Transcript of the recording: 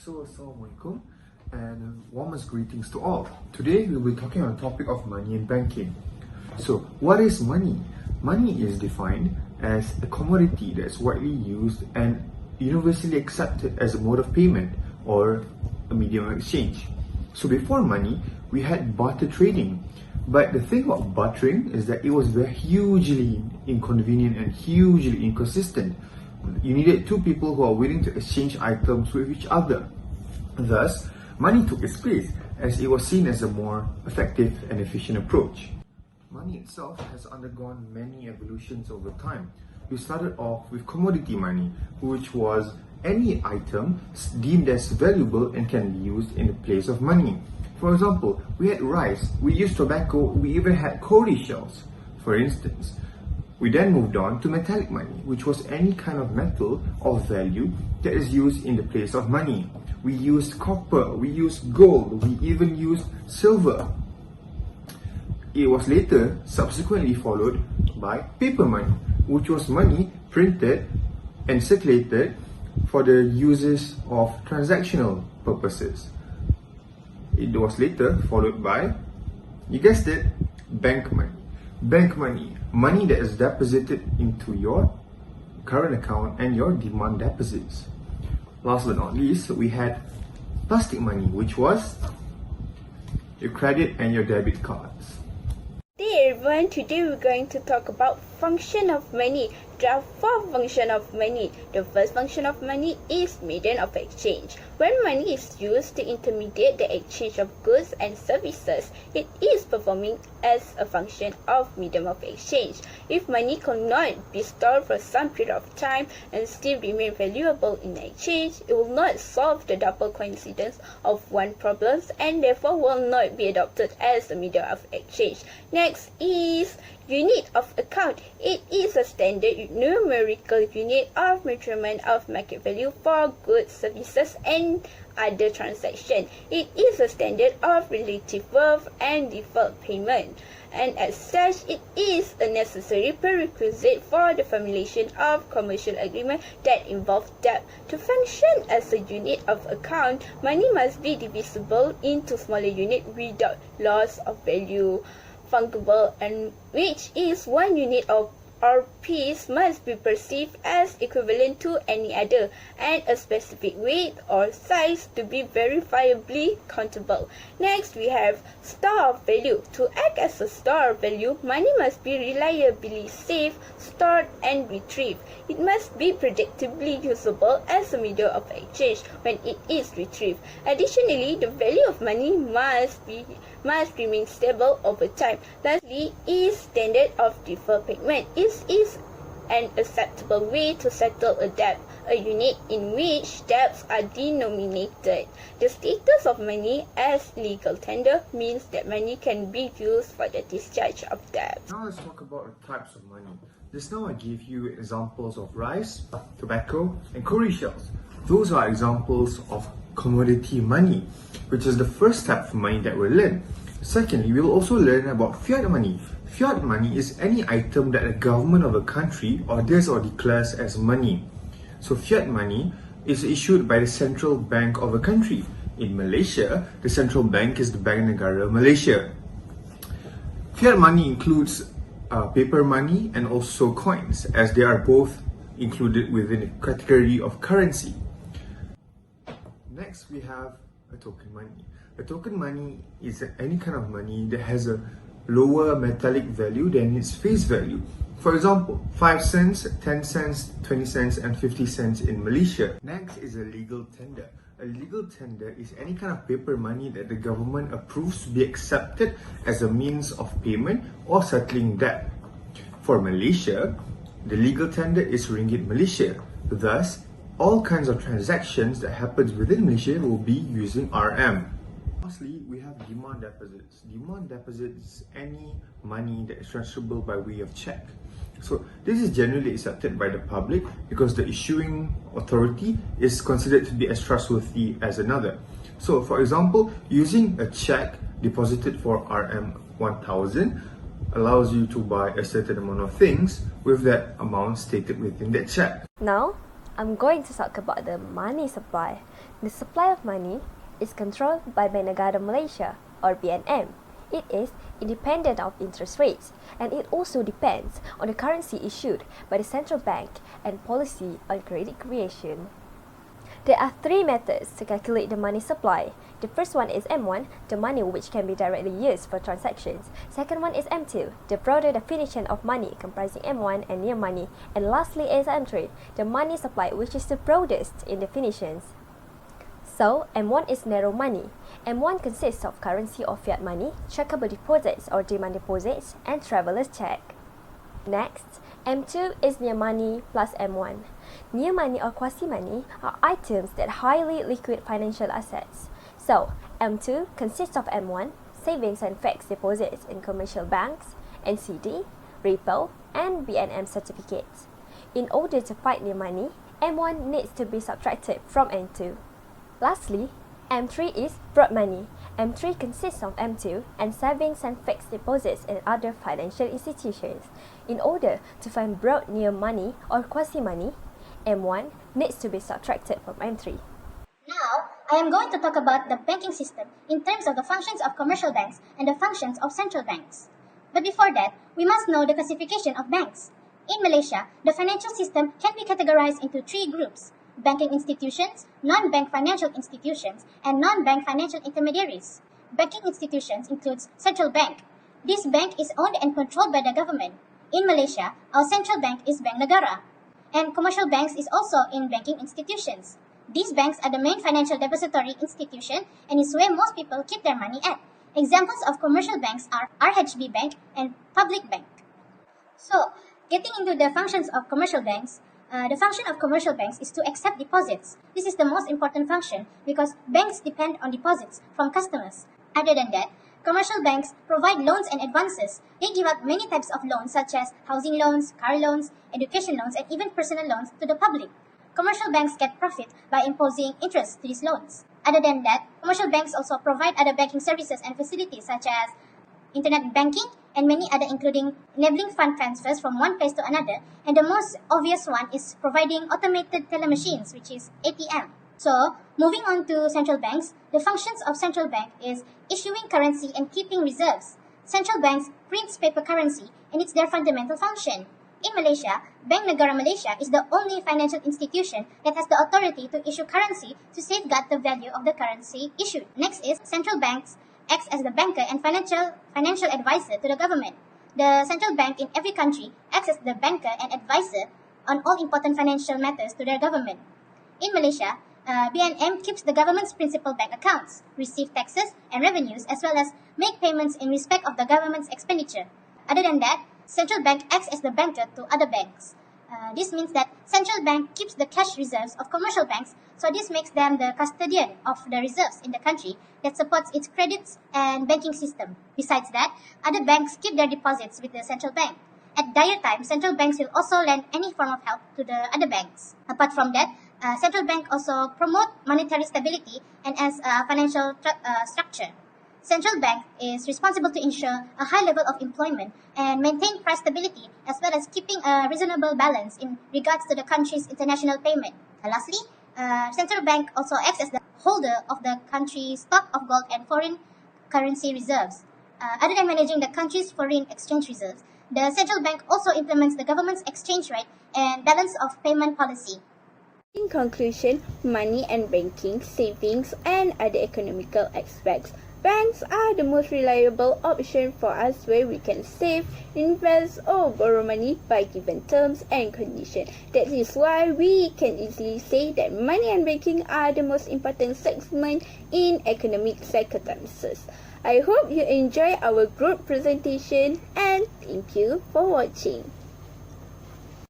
Assalamualaikum and warmest greetings to all. Today we'll be talking on the topic of money and banking. So, what is money? Money is defined as a commodity that's widely used and universally accepted as a mode of payment or a medium of exchange. So before money, we had barter trading. But the thing about bartering is that it was very hugely inconvenient and hugely inconsistent. You needed two people who are willing to exchange items with each other. Thus, money took its place as it was seen as a more effective and efficient approach. Money itself has undergone many evolutions over time. We started off with commodity money, which was any item deemed as valuable and can be used in the place of money. For example, we had rice, we used tobacco, we even had cowrie shells, for instance. We then moved on to metallic money, which was any kind of metal of value that is used in the place of money. We used copper, we used gold, we even used silver. It was later subsequently followed by paper money, which was money printed and circulated for the uses of transactional purposes. It was later followed by, you guessed it, bank money. Bank money, money that is deposited into your current account and your demand deposits. Last but not least, we had plastic money, which was your credit and your debit cards. Hey everyone, today we're going to talk about function of money. There are four functions of money. The first function of money is medium of exchange. When money is used to intermediate the exchange of goods and services, it is performing as a function of medium of exchange. If money cannot be stored for some period of time and still remain valuable in exchange, it will not solve the double coincidence of one problem and therefore will not be adopted as a medium of exchange. Next is unit of account. It is a standard numerical unit of measurement of market value for goods, services, and other transactions. It is a standard of relative worth and deferred payment, and as such, it is a necessary prerequisite for the formulation of commercial agreement that involve debt. To function as a unit of account, money must be divisible into smaller units without loss of value. Fungible, and which is one unit of or piece must be perceived as equivalent to any other, and a specific weight or size to be verifiably countable. Next, we have store of value. To act as a store of value, money must be reliably saved, stored, and retrieved. It must be predictably usable as a medium of exchange when it is retrieved. Additionally, the value of money must remain stable over time. Lastly, is standard of deferred payment. It is an acceptable way to settle a debt, a unit in which debts are denominated. The status of money as legal tender means that money can be used for the discharge of debt. Now let's talk about the types of money. Just now I gave you examples of rice, tobacco, and cowrie shells. Those are examples of commodity money, which is the first type of money that we'll learn. Secondly, we'll also learn about fiat money. Fiat money is any item that the government of a country orders or declares as money. So fiat money is issued by the central bank of a country. In Malaysia, the central bank is the Bank Negara Malaysia. Fiat money includes paper money and also coins, as they are both included within the category of currency. Next, we have a token money. A token money is any kind of money that has a lower metallic value than its face value. For example, 5 cents, 10 cents, 20 cents, and 50 cents in Malaysia. Next is a legal tender. A legal tender is any kind of paper money that the government approves to be accepted as a means of payment or settling debt. For Malaysia, the legal tender is Ringgit Malaysia. Thus, all kinds of transactions that happens within Malaysia will be using RM. Lastly, we have demand deposits. Demand deposits is any money that is transferable by way of check. So this is generally accepted by the public because the issuing authority is considered to be as trustworthy as another. So for example, using a check deposited for RM 1000 allows you to buy a certain amount of things with that amount stated within that check. Now, I'm going to talk about the money supply. The supply of money is controlled by Bank Negara Malaysia, or BNM. It is independent of interest rates, and it also depends on the currency issued by the central bank and policy on credit creation. There are three methods to calculate the money supply. The first one is M1, the money which can be directly used for transactions. Second one is M2, the broader definition of money comprising M1 and near money. And lastly is M3, the money supply which is the broadest in definitions. So, M1 is narrow money. M1 consists of currency or fiat money, checkable deposits or demand deposits, and traveller's check. Next, M2 is near money plus M1. Near money or quasi-money are items that highly liquid financial assets. So, M2 consists of M1, savings and fixed deposits in commercial banks, NCD, repo, and BNM certificates. In order to find near money, M1 needs to be subtracted from M2. Lastly, M3 is broad money. M3 consists of M2 and savings and fixed deposits in other financial institutions. In order to find broad near money or quasi-money, M1 needs to be subtracted from M3. Now, I am going to talk about the banking system in terms of the functions of commercial banks and the functions of central banks. But before that, we must know the classification of banks. In Malaysia, the financial system can be categorized into three groups: banking institutions, non-bank financial institutions, and non-bank financial intermediaries. Banking institutions includes central bank. This bank is owned and controlled by the government. In Malaysia, our central bank is Bank Negara. And commercial banks is also in banking institutions. These banks are the main financial depository institution and is where most people keep their money at. Examples of commercial banks are RHB Bank and Public Bank. So, getting into the functions of commercial banks, the function of commercial banks is to accept deposits. This is the most important function because banks depend on deposits from customers. Other than that, commercial banks provide loans and advances. They give out many types of loans such as housing loans, car loans, education loans, and even personal loans to the public. Commercial banks get profit by imposing interest to these loans. Other than that, commercial banks also provide other banking services and facilities such as internet banking and many other, including enabling fund transfers from one place to another. And the most obvious one is providing automated teller machines, which is ATM. So, moving on to central banks, the functions of central bank is issuing currency and keeping reserves. Central banks print paper currency and it's their fundamental function. In Malaysia, Bank Negara Malaysia is the only financial institution that has the authority to issue currency to safeguard the value of the currency issued. Next is central banks acts as the banker and financial advisor to the government. The central bank in every country acts as the banker and advisor on all important financial matters to their government. In Malaysia, BNM keeps the government's principal bank accounts, receive taxes and revenues, as well as make payments in respect of the government's expenditure. Other than that, central bank acts as the banker to other banks. This means that central bank keeps the cash reserves of commercial banks, so this makes them the custodian of the reserves in the country that supports its credits and banking system. Besides that, other banks keep their deposits with the central bank. At dire times, central banks will also lend any form of help to the other banks. Apart from that, central bank also promote monetary stability and as a financial structure. Central bank is responsible to ensure a high level of employment and maintain price stability as well as keeping a reasonable balance in regards to the country's international payment. Lastly, central bank also acts as the holder of the country's stock of gold and foreign currency reserves. Other than managing the country's foreign exchange reserves, the central bank also implements the government's exchange rate and balance of payment policy. In conclusion, money and banking, savings, and other economical aspects, banks are the most reliable option for us where we can save, invest, or borrow money by given terms and conditions. That is why we can easily say that money and banking are the most important segment in economic circumstances. I hope you enjoy our group presentation and thank you for watching.